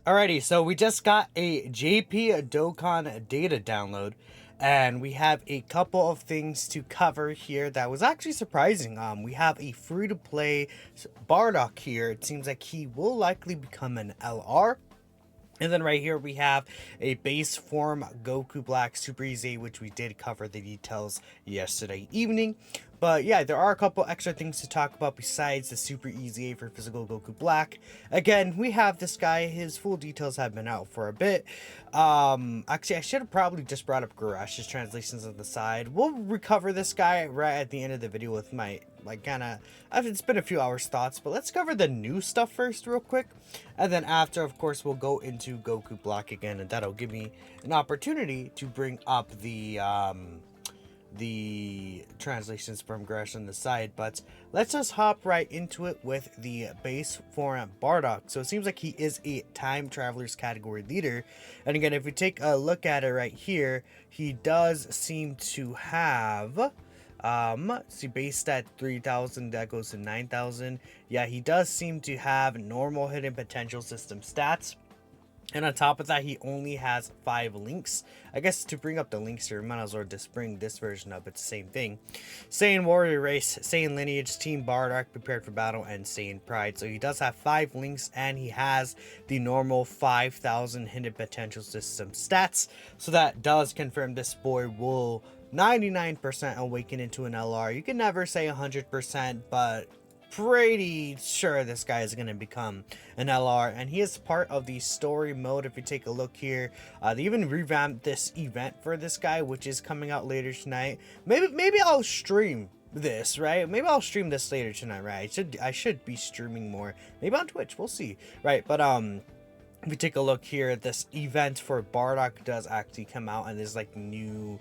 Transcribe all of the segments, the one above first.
Alrighty, so we just got a JP Dokkan data download, and we have a couple of things to cover here that was actually surprising. We have a free-to-play Bardock here. It seems like he will likely become an LR. And then right here we have a base form Goku Black Super EZA, which we did cover the details yesterday evening. But yeah, there are a couple extra things to talk about besides the Super EZA for physical Goku Black. Again, we have this guy. His full details have been out for a bit. Actually, I should have probably just brought up Garash's translations on the side. We'll recover this guy right at the end of the video with my it's been a few hours thoughts, but let's cover the new stuff first real quick, and then after, of course, we'll go into Goku Black again, and that'll give me an opportunity to bring up the translations from Gresh on the side. But let's just hop right into it with the base form Bardock. So it seems like he is a time travelers category leader, and again, if we take a look at it right here, he does seem to have see, base stat 3000, that goes to 9000. Yeah, he does seem to have normal hidden potential system stats. And on top of that, he only has 5 links. I guess to bring up the links here, might as well just bring this version up. It's the same thing. Saiyan Warrior Race, Saiyan Lineage, Team Bardock, Prepared for Battle, and Saiyan Pride. So he does have 5 links, and he has the normal 5000 hidden potential system stats. So that does confirm this boy will 99% awaken into an LR. You can never say 100%, but pretty sure this guy is going to become an LR, and he is part of the story mode. If you take a look here, they even revamped this event for this guy, which is coming out later tonight. Maybe I'll stream this, right? Maybe I'll stream this later tonight, right? I should be streaming more, maybe on Twitch, we'll see, right? But if we take a look here, this event for Bardock does actually come out, and there's like new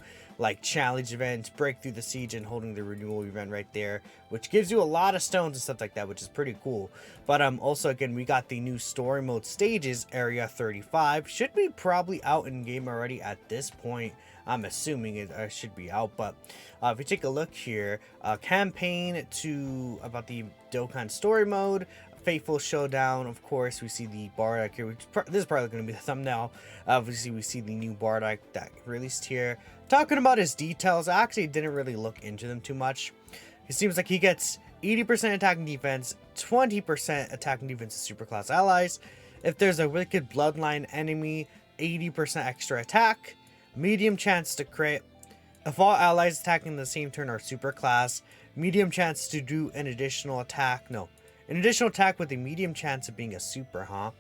challenge events, break through the siege and holding the renewal event right there, which gives you a lot of stones and stuff like that, which is pretty cool. But also, again, we got the new story mode stages. Area 35 should be probably out in game already at this point. I'm assuming it should be out. But if you take a look here, campaign to about the Dokkan story mode, Faithful Showdown. Of course, we see the Bardock here, this is probably going to be the thumbnail. Obviously, we see the new Bardock that released here. Talking about his details, I actually didn't really look into them too much. It seems like he gets 80% attack and defense, 20% attack and defense to superclass allies. If there's a wicked bloodline enemy, 80% extra attack, medium chance to crit. If all allies attacking the same turn are superclass, medium chance to do an additional attack. No, an additional attack with a medium chance of being a super, huh?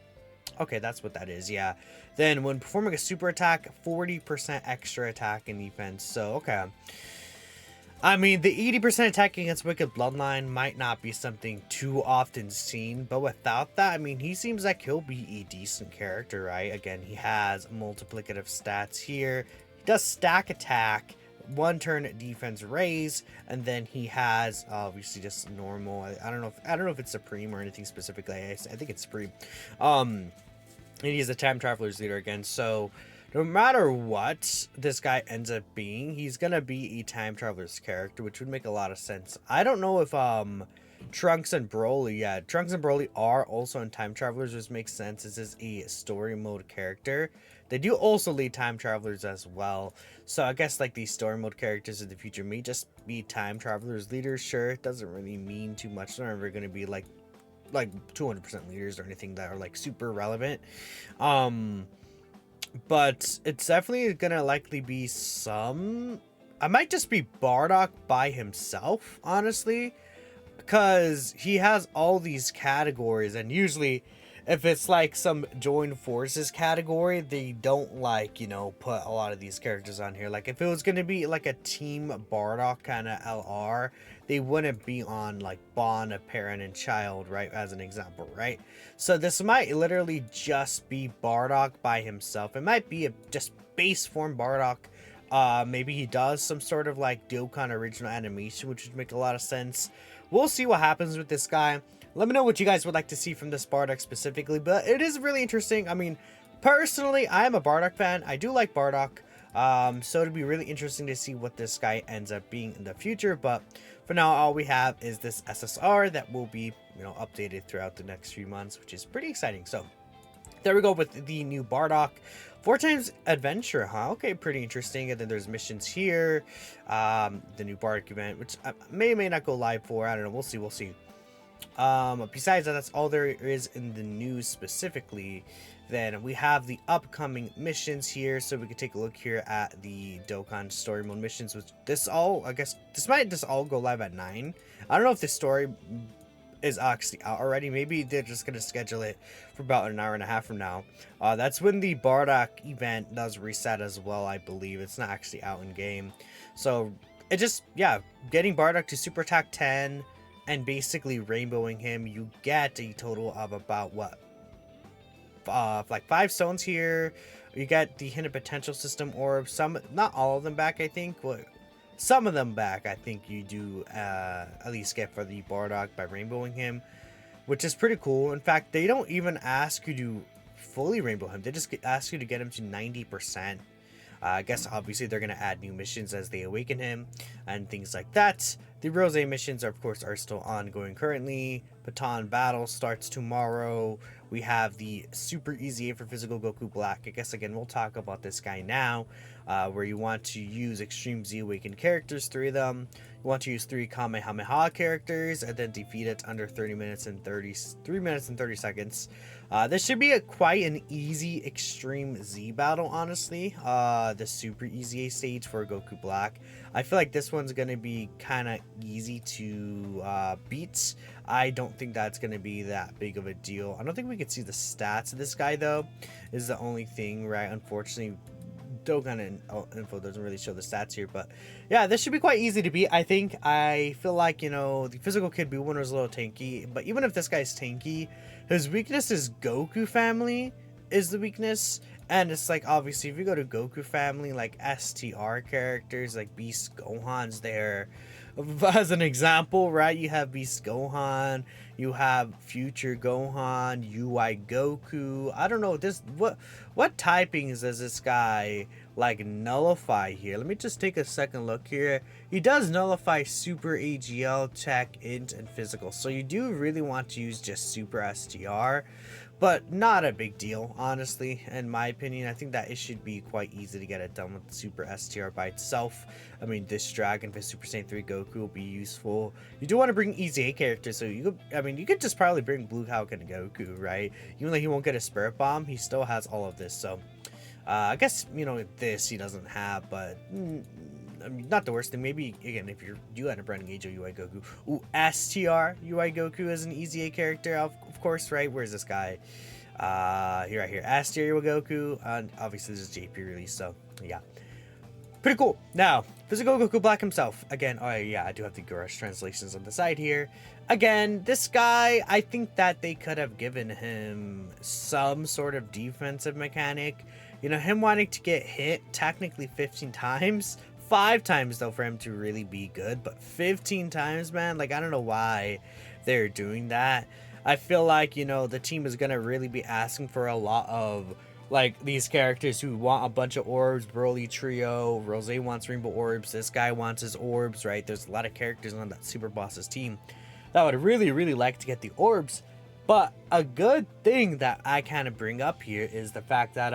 Okay, that's what that is, yeah. Then when performing a super attack, 40% extra attack and defense. So, okay. I mean, the 80% attack against Wicked Bloodline might not be something too often seen, but without that, I mean, he seems like he'll be a decent character, right? Again, he has multiplicative stats here. He does stack attack, 1 turn defense raise, and then he has obviously just normal. I don't know if it's supreme or anything specifically. I think it's supreme. And he's a time traveler's leader again, so no matter what this guy ends up being, he's gonna be a time traveler's character, which would make a lot of sense. I don't know if Trunks and Broly, yeah, Trunks and Broly are also in time travelers, which makes sense. This is a story mode character. They do also lead time travelers as well, so I guess like these story mode characters in the future may just be time travelers leaders. Sure, it doesn't really mean too much. They're never going to be like 200% leaders or anything that are like super relevant. But it's definitely gonna likely be some. I might just be Bardock by himself, honestly, because he has all these categories, and usually if it's like some joined forces category, they don't put a lot of these characters on here. Like if it was going to be like a team Bardock kind of LR, they wouldn't be on like Bond, a parent and child, right, as an example, right? So this might literally just be Bardock by himself. It might be a just base form Bardock. Maybe he does some sort of like Dokkan original animation, which would make a lot of sense. We'll see what happens with this guy. Let me know what you guys would like to see from this Bardock specifically, but it is really interesting. I mean, personally, I am a Bardock fan. I do like Bardock, so it'd be really interesting to see what this guy ends up being in the future. But for now, all we have is this SSR that will be, updated throughout the next few months, which is pretty exciting. So There we go with the new Bardock. 4 times adventure, huh? Okay, pretty interesting. And then there's missions here. The new Bardock event, which may or may not go live for. I don't know. We'll see. We'll see. Besides that, that's all there is in the news specifically. Then we have the upcoming missions here. So we can take a look here at the Dokkan story mode missions, which I guess this might just all go live at 9. I don't know if the story is actually out already. Maybe they're just gonna schedule it for about an hour and a half from now. That's when the Bardock event does reset as well, I believe. It's not actually out in game, so it just, yeah, getting Bardock to super attack 10 and basically rainbowing him, you get a total of about what, like 5 stones here. You get the hidden potential system orb, some, not all of them back, I think. Some of them back, I think you do at least get for the Bardock by rainbowing him, which is pretty cool. In fact, they don't even ask you to fully rainbow him. They just ask you to get him to 90%. I guess obviously they're going to add new missions as they awaken him and things like that. The Rose missions, of course, are still ongoing currently. Baton Battle starts tomorrow. We have the Super EZA for Physical Goku Black. I guess, again, we'll talk about this guy now, where you want to use Extreme Z Awakened characters, 3 of them. You want to use 3 Kamehameha characters, and then defeat it under 3 minutes and 30 seconds. This should be quite an easy Extreme Z battle, honestly. The Super EZA stage for Goku Black. I feel like this one's going to be kind of easy to beat. I don't think that's going to be that big of a deal. I don't think we can see the stats of this guy, though, is the only thing, right? Unfortunately, Dokkan info doesn't really show the stats here, but yeah, this should be quite easy to beat. I feel like, you know, the physical kid Boo Winner is a little tanky, but even if this guy's tanky, his weakness is Goku family is the weakness. And it's like, obviously, if you go to Goku family, like STR characters, like Beast Gohan's there. As an example, right? You have Beast Gohan, you have Future Gohan, UI Goku. I don't know, this what typings does this guy like nullify here? Let me just take a second look here. He does nullify Super AGL, Tech, Int, and Physical. So you do really want to use just Super STR. But not a big deal, honestly, in my opinion. I think that it should be quite easy to get it done with the Super STR by itself. I mean, this Dragon for Super Saiyan 3 Goku will be useful. You do want to bring EZA characters, so you could just probably bring Blue Hulk and Goku, right? Even though he won't get a Spirit Bomb, he still has all of this, so I guess, you know, this he doesn't have, but I mean, not the worst thing. Maybe, again, if you end up running Ajo UI Goku. Ooh, STR UI Goku is an EZA character, of course, right? Where's this guy? Here, right here. STR UI Goku. Obviously, this is JP release, so yeah. Pretty cool. Now, Physical Goku Black himself. Again, oh yeah, I do have the Garish translations on the side here. Again, this guy, I think that they could have given him some sort of defensive mechanic. You know, him wanting to get hit technically 15 times. 5 times though for him to really be good, but 15 times, man, like, I don't know why they're doing that. I feel like, you know, the team is gonna really be asking for a lot of like these characters who want a bunch of orbs. Broly Trio, Rose wants rainbow orbs, this guy wants his orbs, right? There's a lot of characters on that Super Bosses team that would really like to get the orbs. But a good thing that I kind of bring up here is the fact that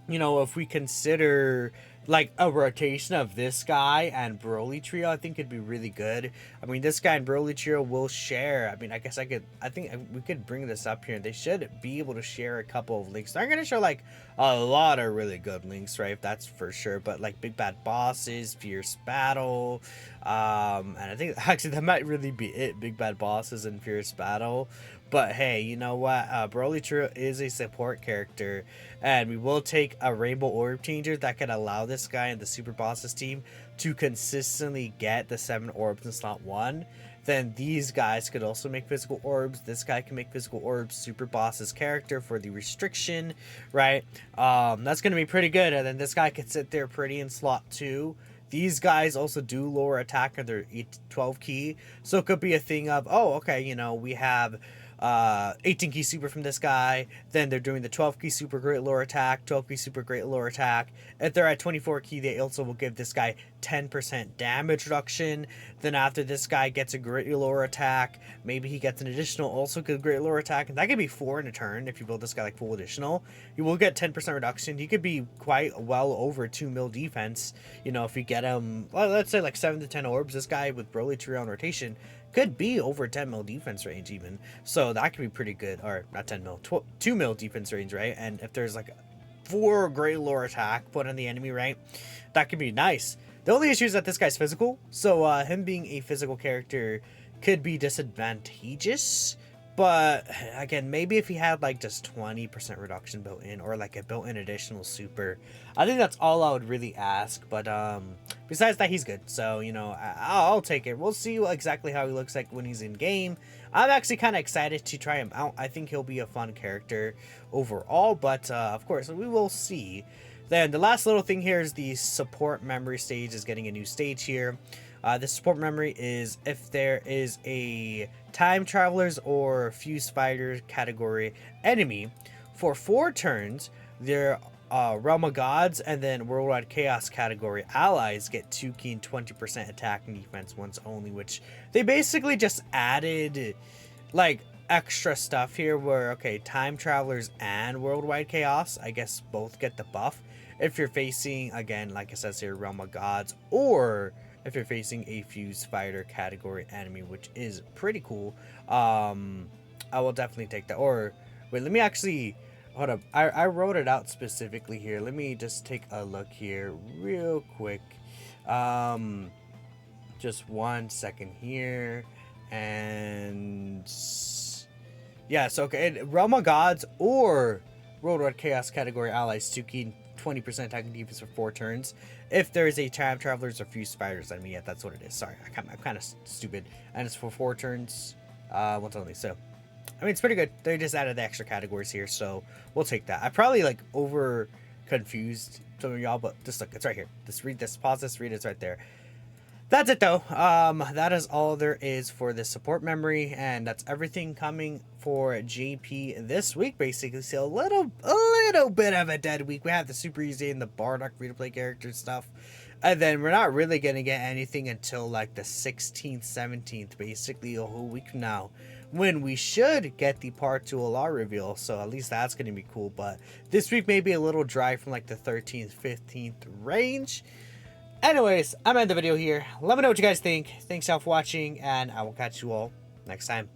you know, if we consider like a rotation of this guy and Broly Trio, I think it'd be really good. I mean, this guy and Broly Trio will share. I mean, I guess I think we could bring this up here. They should be able to share a couple of links. They're gonna show like a lot of really good links, right? That's for sure. But like Big Bad Bosses, Fierce Battle, and I think actually that might really be it. Big Bad Bosses and Fierce Battle. But hey, you know what? Broly Trio is a support character, and we will take a Rainbow Orb Changer that can allow this guy and the Super Bosses team to consistently get the 7 orbs in slot 1. Then these guys could also make physical orbs. This guy can make physical orbs. Super Boss's character for the restriction, right? That's going to be pretty good. And then this guy could sit there pretty in slot 2. These guys also do lower attack on their 12 key. So it could be a thing of, oh, okay, you know, we have 18 key super from this guy. Then they're doing the 12 key super great lower attack, 12 key super great lower attack. If they're at 24 key, they also will give this guy 10% damage reduction. Then after this guy gets a great lower attack, maybe he gets an additional also good great lower attack, and that could be 4 in a turn if you build this guy like full additional. You will get 10% reduction. He could be quite well over 2 mil defense. You know, if you get him, well, let's say like 7 to 10 orbs, this guy with Broly Trio on rotation could be over 10 mil defense range even. So that could be pretty good. Or not 10 mil, 2 mil defense range, right? And if there's like 4 great lore attack put on the enemy, right, that could be nice. The only issue is that this guy's physical. So him being a physical character could be disadvantageous. But again, maybe if he had like just 20% reduction built in, or like a built-in additional super, I think that's all I would really ask. But besides that, he's good. So, you know, I'll take it. We'll see exactly how he looks like when he's in game. I'm actually kind of excited to try him out. I think he'll be a fun character overall. But of course, we will see. Then the last little thing here is the support memory stage is getting a new stage here. The support memory is if there is a time travelers or fuse fighter category enemy for 4 turns, their realm of gods and then worldwide chaos category allies get 2 key and 20% attack and defense once only, which they basically just added like extra stuff here where, okay, time travelers and worldwide chaos, I guess both get the buff if you're facing, again, like it says here, realm of gods, or if you're facing a fuse fighter category enemy, which is pretty cool. I will definitely take that. Or wait, let me actually hold up. I wrote it out specifically here. Let me just take a look here real quick. Just 1 second here. And yeah, so okay, realm of gods or worldwide chaos category allies 2 key 20% attack and defense for 4 turns. If there is a time travelers or fuse fighters enemy, yeah, that's what it is. Sorry, I'm kind of stupid. And it's for 4 turns, once only. So, I mean, it's pretty good. They just added the extra categories here, so we'll take that. I probably like over confused some of y'all, but just look, it's right here. Just read this, pause this, read it, it's right there. That's it though. That is all there is for the support memory, and that's everything coming for JP this week, basically. So a little bit of a dead week. We have the Super Easy and the Bardock free-to-play character stuff, and then we're not really gonna get anything until like the 16th, 17th, basically a whole week from now, when we should get the Part 2 Alar reveal. So at least that's gonna be cool. But this week may be a little dry from like the 13th, 15th range. Anyways, I'm ending the video here. Let me know what you guys think. Thanks y'all for watching, and I will catch you all next time.